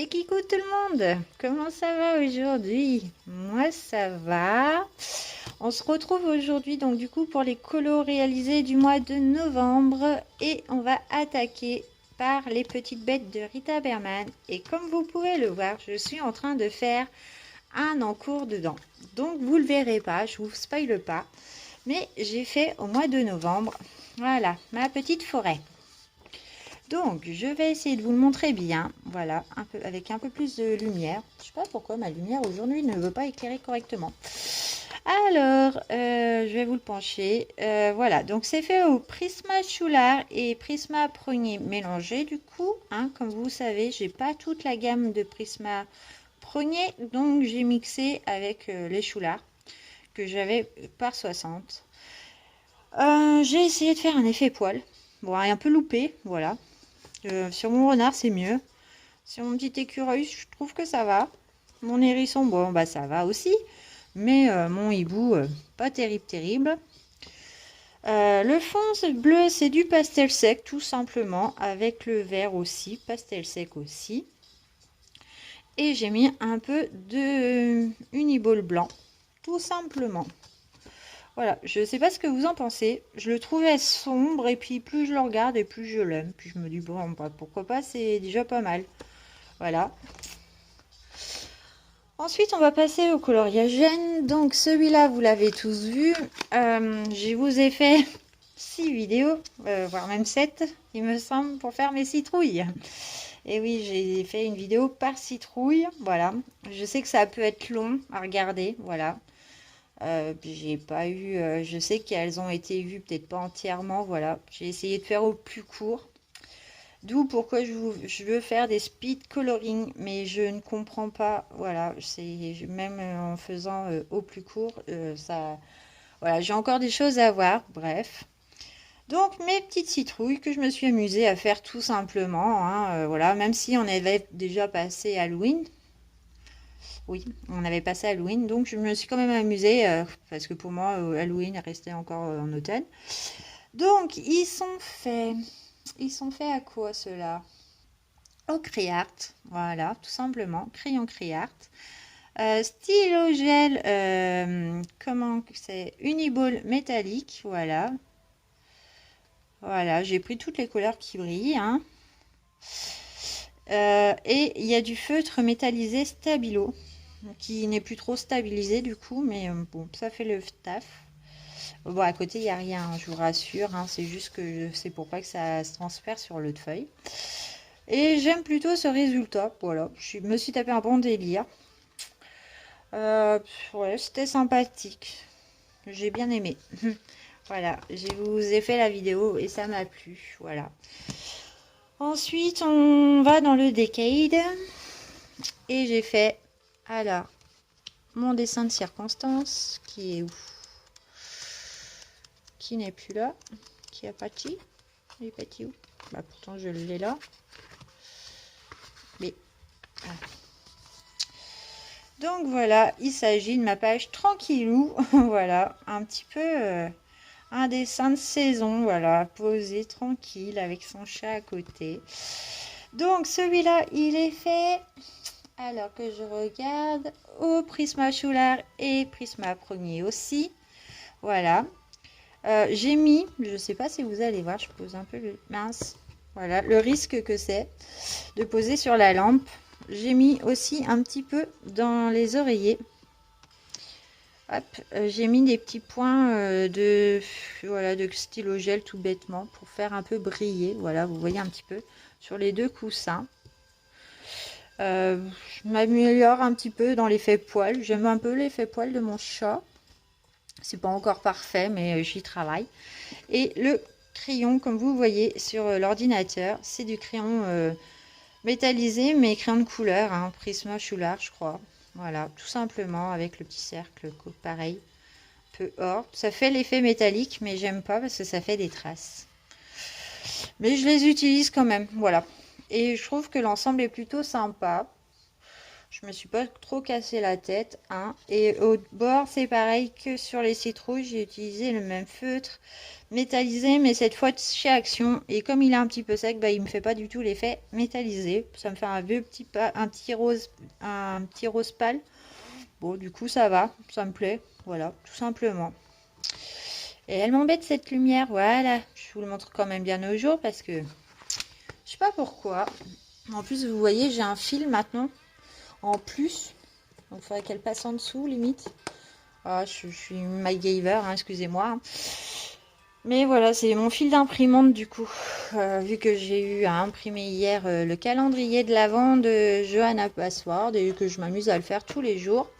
Et coucou tout le monde, comment ça va aujourd'hui? Moi ça va. On se retrouve aujourd'hui donc du coup pour les colos réalisés du mois de novembre et on va attaquer par les petites bêtes de Rita Berman. Et comme vous pouvez le voir, je suis en train de faire un encours dedans. Donc vous le verrez pas, je vous spoile pas, mais j'ai fait au mois de novembre. Voilà, ma petite forêt. Donc, je vais essayer de vous le montrer bien, voilà, avec un peu plus de lumière. Je ne sais pas pourquoi ma lumière aujourd'hui ne veut pas éclairer correctement. Alors, je vais vous le pencher. Voilà, donc c'est fait au Prisma Choulard et Prisma Prunier mélangé du coup. Hein, comme vous savez, j'ai pas toute la gamme de Prisma Prunier, donc j'ai mixé avec les Choulards que j'avais par 60. J'ai essayé de faire un effet poil. Bon, un peu loupé, voilà. Sur mon renard, c'est mieux. Sur mon petit écureuil, je trouve que ça va. Mon hérisson, bon, bah ça va aussi. Mais mon hibou, pas terrible, terrible. Le fond bleu, c'est du pastel sec, tout simplement. Avec le vert aussi, pastel sec aussi. Et j'ai mis un peu de uniball blanc, tout simplement. Voilà, je sais pas ce que vous en pensez. Je le trouvais sombre et puis plus je le regarde et plus je l'aime. Puis je me dis, bon, bah, pourquoi pas, c'est déjà pas mal. Voilà. Ensuite, on va passer au coloriagène. Donc celui-là, vous l'avez tous vu. Je vous ai fait 6 vidéos, voire même 7, il me semble, pour faire mes citrouilles. Et oui, j'ai fait une vidéo par citrouille. Voilà. Je sais que ça peut être long à regarder. Voilà. J'ai pas eu. Je sais qu'elles ont été vues, peut-être pas entièrement. Voilà. J'ai essayé de faire au plus court. D'où pourquoi je veux faire des speed coloring, mais je ne comprends pas. Voilà, c'est même en faisant au plus court, ça. Voilà, j'ai encore des choses à voir. Bref. Donc mes petites citrouilles que je me suis amusée à faire tout simplement. Hein, voilà, même si on avait déjà passé Halloween. Oui, on avait passé Halloween, donc je me suis quand même amusée parce que pour moi Halloween restait encore en automne. Donc ils sont faits. Ils sont faits à quoi ceux-là? Au Criart, voilà, tout simplement, crayon Criart. Stylo gel, comment c'est? Uniball métallique, voilà. Voilà, j'ai pris toutes les couleurs qui brillent. Hein. Et il y a du feutre métallisé Stabilo, qui n'est plus trop stabilisé du coup, mais bon, ça fait le taf. Bon, à côté, il n'y a rien, hein, je vous rassure, hein, c'est juste que c'est pour pas que ça se transfère sur l'autre feuille. Et j'aime plutôt ce résultat, voilà, je me suis tapé un bon délire. Ouais, c'était sympathique, j'ai bien aimé. Voilà, je vous ai fait la vidéo et ça m'a plu, voilà. Ensuite, on va dans le Decade et j'ai fait, alors, mon dessin de circonstance, qui est où? Qui n'est plus là, qui a parti. Il est parti où? Bah pourtant je l'ai là. Mais voilà. Donc voilà, il s'agit de ma page tranquillou. Voilà, un petit peu un dessin de saison, voilà, posé tranquille avec son chat à côté. Donc celui-là, il est fait, alors que je regarde, au Prisma Choulard et Prisma Premier aussi. Voilà. J'ai mis, je ne sais pas si vous allez voir, je pose un peu le mince. Voilà, le risque que c'est de poser sur la lampe. J'ai mis aussi un petit peu dans les oreillers. Hop, j'ai mis des petits points voilà, de stylo gel tout bêtement pour faire un peu briller. Voilà, vous voyez un petit peu sur les deux coussins. Je m'améliore un petit peu dans l'effet poil. J'aime un peu l'effet poil de mon chat. C'est pas encore parfait, mais j'y travaille. Et le crayon, comme vous voyez sur l'ordinateur, c'est du crayon métallisé, mais crayon de couleur, hein, Prisma Choulard, je crois. Voilà, tout simplement avec le petit cercle, pareil, peu or. Ça fait l'effet métallique, mais j'aime pas parce que ça fait des traces. Mais je les utilise quand même, voilà. Et je trouve que l'ensemble est plutôt sympa. Je me suis pas trop cassé la tête, hein. Et au bord, c'est pareil que sur les citrouilles, j'ai utilisé le même feutre métallisé, mais cette fois chez Action. Et comme il est un petit peu sec, bah, il me fait pas du tout l'effet métallisé. Ça me fait un vieux petit un petit rose pâle. Bon, du coup, ça va, ça me plaît. Voilà, tout simplement. Et elle m'embête cette lumière, voilà. Je vous le montre quand même bien au jour parce que je sais pas pourquoi. En plus, vous voyez, j'ai un fil maintenant en plus. Donc, il faudrait qu'elle passe en dessous, limite. Ah, je suis MacGyver, hein, excusez-moi. Hein. Mais voilà, c'est mon fil d'imprimante du coup. Vu que j'ai eu à imprimer hier le calendrier de l'Avent de Johanna Password et que je m'amuse à le faire tous les jours.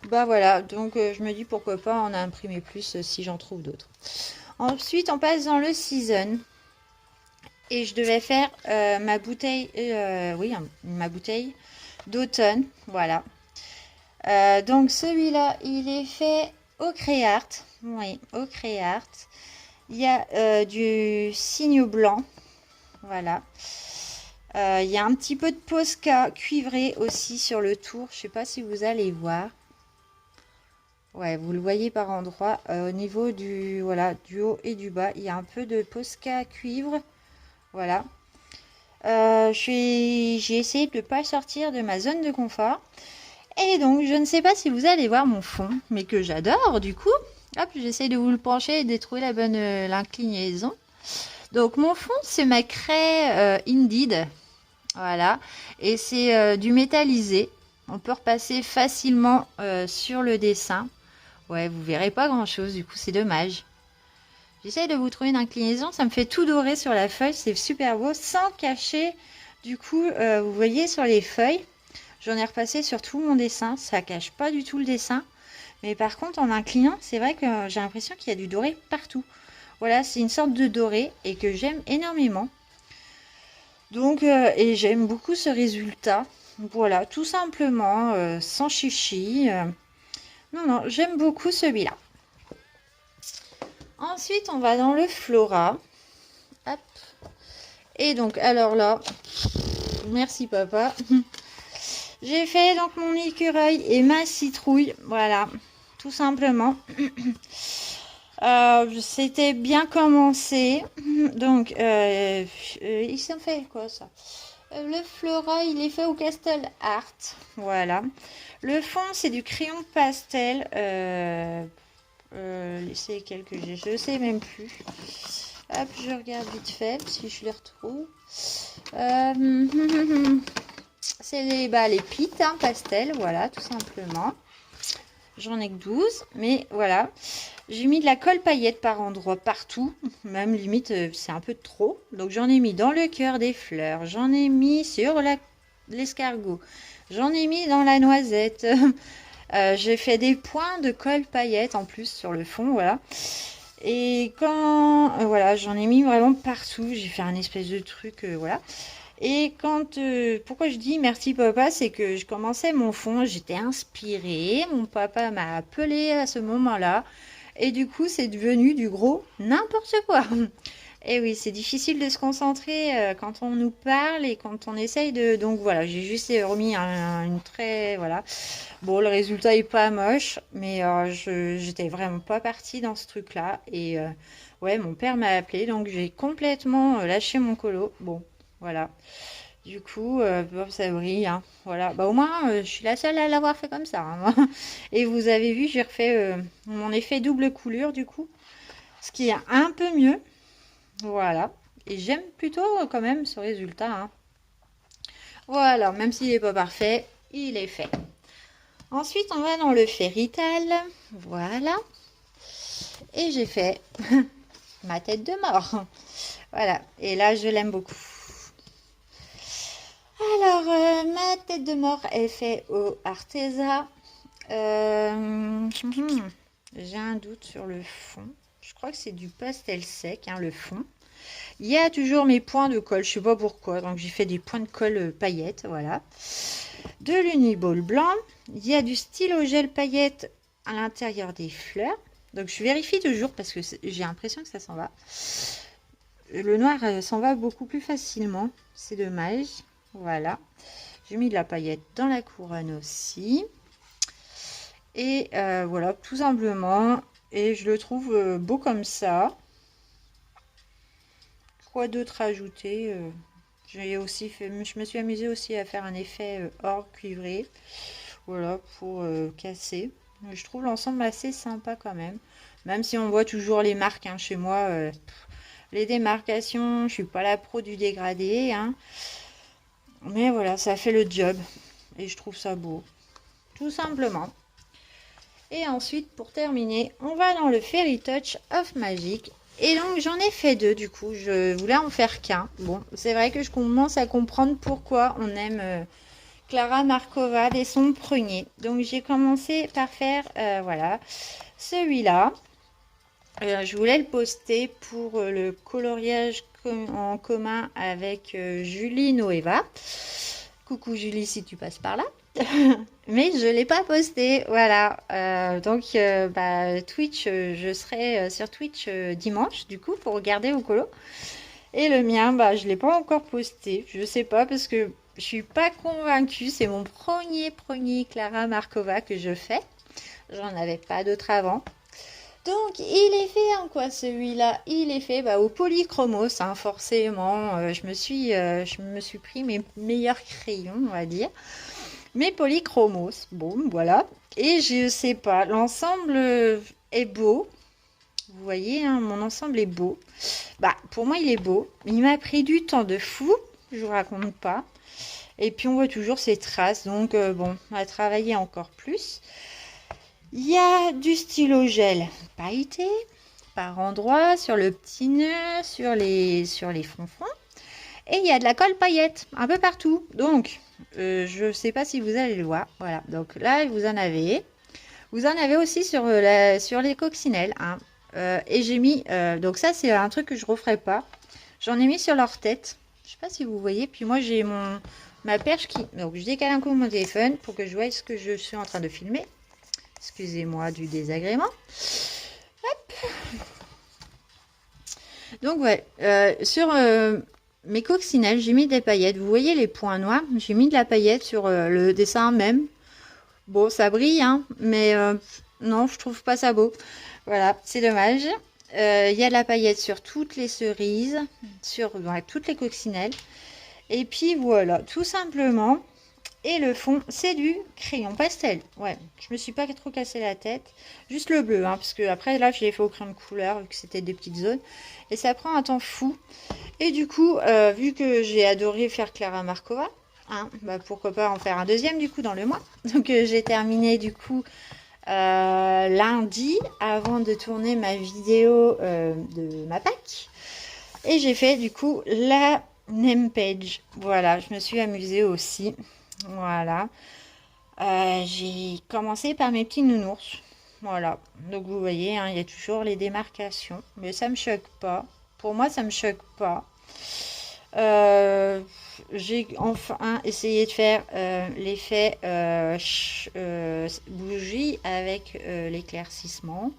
Bah voilà, donc je me dis pourquoi pas en imprimer plus si j'en trouve d'autres. Ensuite, on passe dans le season. Et je devais faire ma bouteille, oui, ma bouteille d'automne. Voilà. Donc celui-là, il est fait au Créart. Oui, au Créart. Il y a du cygne blanc. Voilà. Il y a un petit peu de Posca cuivré aussi sur le tour. Je sais pas si vous allez voir. Ouais, vous le voyez par endroits. Au niveau du, voilà, du haut et du bas, il y a un peu de Posca cuivre. Voilà. J'ai essayé de ne pas sortir de ma zone de confort. Et donc, je ne sais pas si vous allez voir mon fond, mais que j'adore du coup. Hop, j'essaie de vous le pencher et de trouver la bonne l'inclinaison. Donc, mon fond, c'est ma craie Indeed. Voilà. Et c'est du métallisé. On peut repasser facilement sur le dessin. Ouais, vous verrez pas grand-chose, du coup, c'est dommage. J'essaye de vous trouver une inclinaison. Ça me fait tout doré sur la feuille. C'est super beau, sans cacher. Du coup, vous voyez sur les feuilles, j'en ai repassé sur tout mon dessin. Ça cache pas du tout le dessin. Mais par contre, en inclinant, c'est vrai que j'ai l'impression qu'il y a du doré partout. Voilà, c'est une sorte de doré et que j'aime énormément. Donc, et j'aime beaucoup ce résultat. Voilà, tout simplement, sans chichi. Non, non, j'aime beaucoup celui-là. Ensuite, on va dans le Flora. Hop. Et donc, alors là, merci papa. J'ai fait donc mon écureuil et ma citrouille. Voilà, tout simplement. C'était bien commencé. Donc, ils sont fait quoi ça? Le Flora, il est fait au Castle Art. Voilà. Le fond, c'est du crayon pastel. C'est quel que j'ai? Je sais même plus. Hop, je regarde vite fait si je les retrouve. C'est les pits hein, pastel, voilà, tout simplement. J'en ai que 12, mais voilà. J'ai mis de la colle paillette par endroits, partout. Même limite, c'est un peu trop. Donc j'en ai mis dans le cœur des fleurs. J'en ai mis sur l'escargot. J'en ai mis dans la noisette. J'ai fait des points de colle paillette en plus sur le fond, voilà. Et quand, voilà, j'en ai mis vraiment partout. J'ai fait un espèce de truc, voilà. Et quand, pourquoi je dis merci papa, c'est que je commençais mon fond, j'étais inspirée. Mon papa m'a appelé à ce moment-là. Et du coup, c'est devenu du gros n'importe quoi. Et oui, c'est difficile de se concentrer quand on nous parle et quand on essaye de... Donc voilà, j'ai juste remis une très... Voilà. Bon, le résultat est pas moche, mais j'étais vraiment pas partie dans ce truc-là. Et ouais, mon père m'a appelé, donc j'ai complètement lâché mon colo. Bon, voilà. Du coup, ça brille. Hein. Voilà. Bah, au moins, je suis la seule à l'avoir fait comme ça. Hein. Et vous avez vu, j'ai refait mon effet double coulure, du coup. Ce qui est un peu mieux. Voilà. Et j'aime plutôt quand même ce résultat. Hein. Voilà, même s'il n'est pas parfait, il est fait. Ensuite, on va dans le Fairytale. Voilà. Et j'ai fait ma tête de mort. Voilà. Et là, je l'aime beaucoup. Alors, ma tête de mort est faite au Arteza. J'ai un doute sur le fond. Je crois que c'est du pastel sec, hein, le fond. Il y a toujours mes points de colle, je sais pas pourquoi. Donc j'ai fait des points de colle paillettes, voilà. De l'uniball blanc. Il y a du stylo gel paillettes à l'intérieur des fleurs. Donc je vérifie toujours parce que j'ai l'impression que ça s'en va. Le noir s'en va beaucoup plus facilement. C'est dommage. Voilà. j'ai mis de la paillette dans la couronne aussi. Et voilà, tout simplement. Et je le trouve beau comme ça. Quoi d'autre à ajouter? J'ai aussi fait, je me suis amusée aussi à faire un effet or cuivré. Voilà, pour casser. Je trouve l'ensemble assez sympa quand même. Même si on voit toujours les marques hein, chez moi. Les démarcations, je suis pas la pro du dégradé. Hein. Mais voilà, ça fait le job. Et je trouve ça beau. Tout simplement. Et ensuite, pour terminer, on va dans le Fairy Touch of Magic. Et donc, j'en ai fait deux, du coup. Je voulais en faire qu'un. Bon, c'est vrai que je commence à comprendre pourquoi on aime Clara Markova dès son prunier. Donc, j'ai commencé par faire, voilà, celui-là. Je voulais le poster pour le coloriage en commun avec Julie Noeva. Coucou Julie, si tu passes par là. Mais je ne l'ai pas posté, voilà. Donc, Twitch, je serai sur Twitch dimanche, du coup, pour regarder au colo. Et le mien, je ne l'ai pas encore posté. Je sais pas, parce que je suis pas convaincue. C'est mon premier Clara Markova que je fais. J'en avais pas d'autres avant. Donc, il est fait en quoi celui-là? Il est fait au polychromos, hein, forcément. Je me suis pris mes meilleurs crayons, on va dire. Mes polychromos, bon, voilà. Et je sais pas, l'ensemble est beau. Vous voyez, hein, mon ensemble est beau. Pour moi, il est beau. Il m'a pris du temps de fou, je vous raconte pas. Et puis, on voit toujours ces traces. Donc, bon, on va travailler encore plus. Il y a du stylo gel pailleté par endroits, sur le petit nœud, sur les fronfons. Et il y a de la colle paillette un peu partout. Donc, je ne sais pas si vous allez le voir. Voilà, donc là, vous en avez. Vous en avez aussi sur les coccinelles. Hein. Et j'ai mis... donc ça, c'est un truc que je ne referai pas. J'en ai mis sur leur tête. Je ne sais pas si vous voyez. Puis moi, j'ai ma perche qui... Donc, je décale un coup mon téléphone pour que je voie ce que je suis en train de filmer. Excusez-moi du désagrément. Hop. Donc, ouais. Sur mes coccinelles, j'ai mis des paillettes. Vous voyez les points noirs? J'ai mis de la paillette sur le dessin même. Bon, ça brille, hein, mais non, je trouve pas ça beau. Voilà, c'est dommage. Il y a de la paillette sur toutes les cerises, sur toutes les coccinelles. Et puis voilà, tout simplement. Et le fond, c'est du crayon pastel. Ouais, je me suis pas trop cassé la tête. Juste le bleu, hein, parce que après là, je l'ai fait au crayon de couleur, vu que c'était des petites zones. Et ça prend un temps fou. Et du coup, vu que j'ai adoré faire Clara Markova, hein, pourquoi pas en faire un deuxième du coup dans le mois. Donc j'ai terminé du coup lundi, avant de tourner ma vidéo de ma Pâques. Et j'ai fait du coup la name page. Voilà, je me suis amusée aussi. Voilà. J'ai commencé par mes petits nounours. Voilà. Donc vous voyez, hein, il y a toujours les démarcations. Mais ça me choque pas. Pour moi, ça me choque pas. J'ai enfin essayé de faire l'effet bougie avec l'éclaircissement.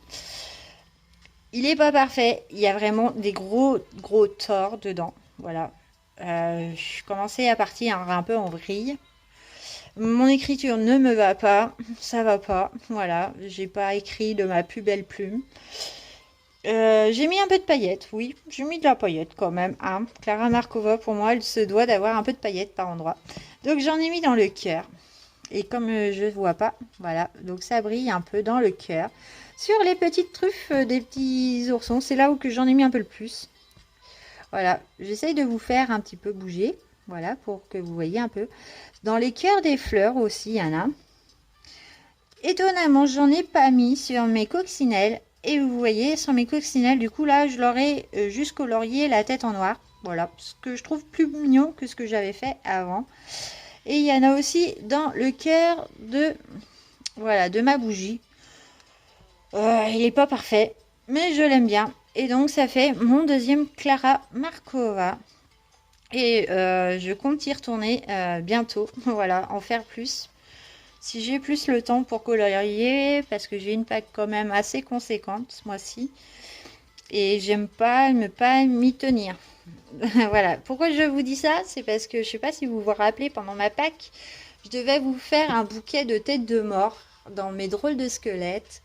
Il n'est pas parfait. Il y a vraiment des gros torts dedans. Voilà. Je commençais à partir un peu en vrille. Mon écriture ne me va pas, ça va pas, voilà, j'ai pas écrit de ma plus belle plume. J'ai mis un peu de paillettes, oui, j'ai mis de la paillette quand même, hein. Clara Markova, pour moi, elle se doit d'avoir un peu de paillettes par endroit. Donc j'en ai mis dans le cœur. Et comme je ne vois pas, voilà, donc ça brille un peu dans le cœur. Sur les petites truffes des petits oursons, c'est là où que j'en ai mis un peu le plus. Voilà, j'essaye de vous faire un petit peu bouger, voilà, pour que vous voyez un peu. Dans les cœurs des fleurs aussi, il y en a. Étonnamment, j'en ai pas mis sur mes coccinelles. Et vous voyez, sur mes coccinelles, du coup, là, je l'aurai jusqu'au laurier, la tête en noir. Voilà, ce que je trouve plus mignon que ce que j'avais fait avant. Et il y en a aussi dans le cœur de, voilà, de ma bougie. Il n'est pas parfait, mais je l'aime bien. Et donc, ça fait mon deuxième Clara Markova. Et je compte y retourner bientôt, voilà, en faire plus. Si j'ai plus le temps pour colorier, parce que j'ai une pack quand même assez conséquente ce mois-ci. Et j'aime pas ne pas m'y tenir. Voilà. Pourquoi je vous dis ça? C'est parce que je sais pas si vous vous rappelez, pendant ma Pâques, je devais vous faire un bouquet de têtes de mort dans mes drôles de squelettes.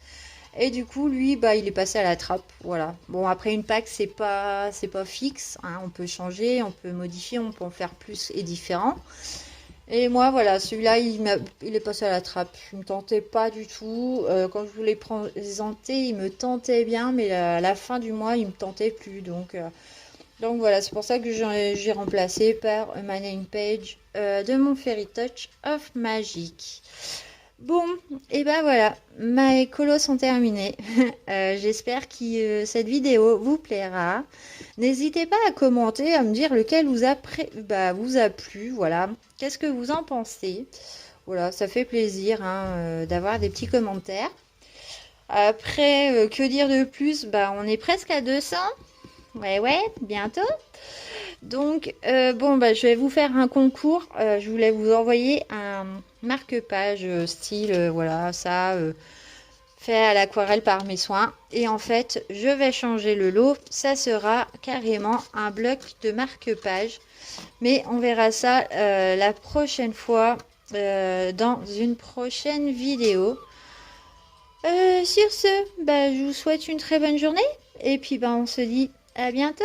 Et du coup, lui, bah, il est passé à la trappe. Voilà. Bon, après une Pâques, c'est pas fixe, hein. On peut changer, on peut modifier, on peut en faire plus et différent. Et moi, voilà, celui-là, il est passé à la trappe. Il me tentait pas du tout. Quand je vous l'ai présenté, il me tentait bien, mais à la fin du mois, il me tentait plus. Donc voilà, c'est pour ça que j'ai remplacé par ma name page de mon Fairy Touch of Magic. Bon, et ben voilà, mes colos sont terminés. J'espère que cette vidéo vous plaira. N'hésitez pas à commenter, à me dire lequel vous a plu. Voilà, qu'est-ce que vous en pensez? Voilà, ça fait plaisir hein, d'avoir des petits commentaires. Après, que dire de plus? Bah, on est presque à 200. Ouais, bientôt. Donc, bon, bah, je vais vous faire un concours. Je voulais vous envoyer un marque-page style, voilà, ça, fait à l'aquarelle par mes soins. Et en fait, je vais changer le lot. Ça sera carrément un bloc de marque-page. Mais on verra ça la prochaine fois dans une prochaine vidéo. Sur ce, bah, je vous souhaite une très bonne journée. Et puis, bah, on se dit à bientôt.